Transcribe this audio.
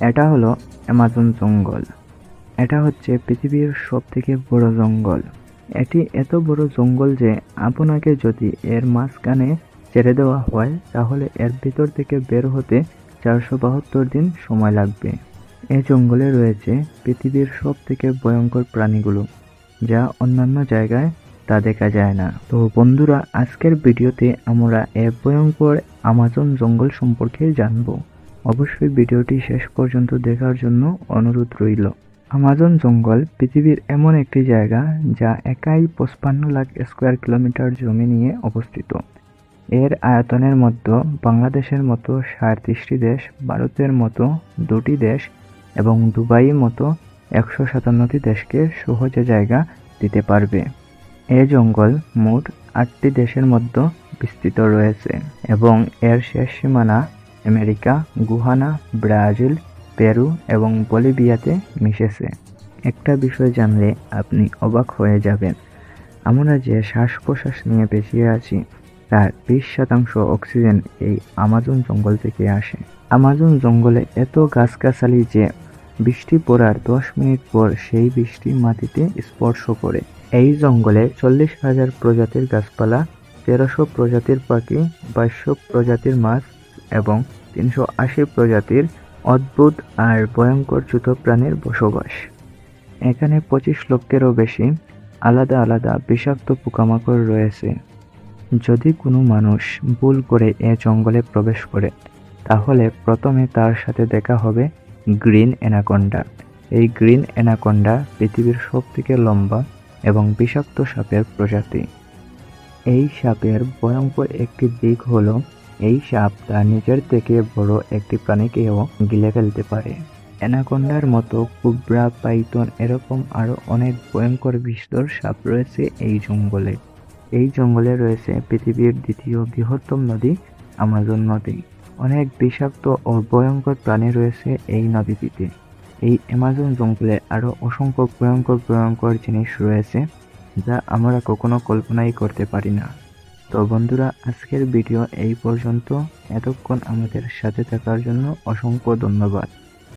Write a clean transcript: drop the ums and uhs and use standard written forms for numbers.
এটা হলো অ্যামাজন জঙ্গল। এটা হচ্ছে পৃথিবীর সবথেকে বড় জঙ্গল। এটি এত বড় জঙ্গল যে আপনাকে যদি এর মাঝখানে ছেড়ে দেওয়া হয় তাহলে এর ভিতর থেকে বের হতে 472 দিন সময় লাগবে। এই জঙ্গলে রয়েছে পৃথিবীর সবথেকে ভয়ঙ্কর প্রাণীগুলো, যা অন্যান্য জায়গায় তা দেখা যায় না। তো বন্ধুরা, আজকের ভিডিওতে আমরা এই ভয়ঙ্কর আমাজন জঙ্গল সম্পর্কে জানবো। অবশ্যই ভিডিওটি শেষ পর্যন্ত দেখার জন্য অনুরোধ রইল। আমাজন জঙ্গল পৃথিবীর এমন একটি জায়গা যা একাই 55 লাখ স্কোয়ার কিলোমিটার জমি নিয়ে অবস্থিত। এর আয়তনের মধ্যে বাংলাদেশের মতো 37টি দেশ, ভারতের মতো 2টি দেশ এবং দুবাইয়ের মতো 157টি দেশকে সহজে জায়গা দিতে পারবে। এই জঙ্গল মোট 8টি দেশের মধ্যে বিস্তৃত রয়েছে এবং এর শেষ সীমানা আমেরিকা, গুয়ানা, ব্রাজিল, পেরু এবং বলিভিয়াতে মিশেছে। একটা বিষয় জানলে আপনি অবাক হয়ে যাবেন। আমরা যে শ্বাস-প্রশ্বাস নিয়ে বেঁচে আছি তার 20% অক্সিজেন এই আমাজন জঙ্গল থেকে আসে। আমাজন জঙ্গলে এত গাছগাছালি যে বৃষ্টি পড়ার 10 মিনিট পর সেই বৃষ্টি মাটিতে স্পর্শ করে। এই জঙ্গলে 40,000 প্রজাতির গাছপালা, 1300 প্রজাতির পাখি, 2200 প্রজাতির মাছ এবং 380 প্রজাতির অদ্ভুত আর ভয়ঙ্কর ছোট প্রাণীর বসবাস। এখানে 25 লক্ষেরও বেশি আলাদা আলাদা বিষাক্ত পোকামাকড় রয়েছে। যদি কোনো মানুষ ভুল করে এ জঙ্গলে প্রবেশ করে তাহলে প্রথমে তার সাথে দেখা হবে গ্রিন অ্যানাকোন্ডা। এই গ্রিন অ্যানাকোন্ডা পৃথিবীর সবথেকে লম্বা এবং বিষাক্ত সাপের প্রজাতি। এই সাপের ভয়ঙ্কর একটি দিক হলো এই সাপ তার নিজের থেকে বড় একটি প্রাণীকেও গিলে ফেলতে পারে। অ্যানাকোন্ডার মতো কোবরা, পাইথন এরকম আরও অনেক ভয়ঙ্কর বিষধর সাপ রয়েছে এই জঙ্গলে। এই জঙ্গলে রয়েছে পৃথিবীর দ্বিতীয় বৃহত্তম নদী আমাজন নদী। অনেক বিষাক্ত ও ভয়ঙ্কর প্রাণী রয়েছে এই নদীটিতে। এই অ্যামাজন জঙ্গলে আরও অসংখ্য ভয়ঙ্কর ভয়ঙ্কর জিনিস রয়েছে যা আমরা কখনো কল্পনাই করতে পারি না। তো বন্ধুরা, আজকের ভিডিও এই পর্যন্ত। এতক্ষণ আমাদের সাথে থাকার জন্য অসংখ্য ধন্যবাদ।